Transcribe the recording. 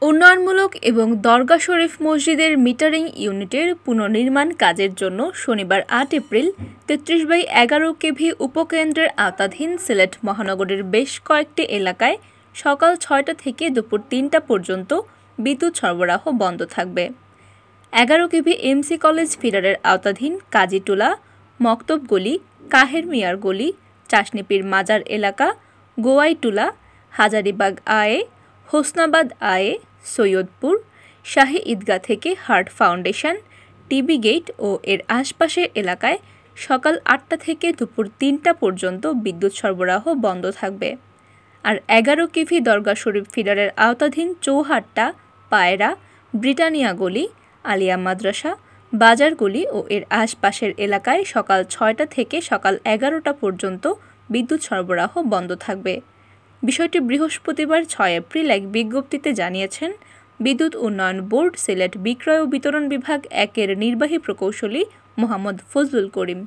উন্নয়নমূলক এবং দরগা শরীফ মসজিদের মিটারিং ইউনিটের পুনর্নির্মাণ কাজের জন্য শনিবার ৮ এপ্রিল ৩৩/১১ কেভি উপকেন্দ্রের আওতাধীন সিলেট মহানগরীর বেশ কয়েকটি এলাকায় সকাল ৬টা থেকে দুপুর ৩টা পর্যন্ত বিদ্যুৎ সরবরাহ বন্ধ থাকবে। ১১ কেভি এমসি কলেজ ফিডারের আওতাধীন কাজীটুলা, মক্তবগলি, কাহের মিয়ার গলি, চাশনিপীর মাজার এলাকা, গোয়াইটুলা, হাজারীবাগ আয়ে, হোসনাবাদ আয়ে, সৈয়দপুর, শাহী ঈদগাহ থেকে হার্ট ফাউন্ডেশন, টিবি গেট ও এর আশপাশের এলাকায় সকাল ৮টা থেকে দুপুর ৩টা পর্যন্ত বিদ্যুৎ সরবরাহ বন্ধ থাকবে। আর ১১ কেভি দরগা শরীফ ফিডারের আওতাধীন চৌহাট্টা, পায়রা, ব্রিটানিয়া গলি, আলিয়া মাদ্রাসা, বাজার গলি ও এর আশপাশের এলাকায় সকাল ৬টা থেকে সকাল ১১টা পর্যন্ত বিদ্যুৎ সরবরাহ বন্ধ থাকবে। বিষয়টি বৃহস্পতিবার ৬ এপ্রিল এক বিজ্ঞপ্তিতে জানিয়েছেন বিদ্যুৎ উন্নয়ন বোর্ড সিলেট বিক্রয় ও বিতরণ বিভাগ ১-এর নির্বাহী প্রকৌশলী মোহাম্মদ ফজলুল করিম।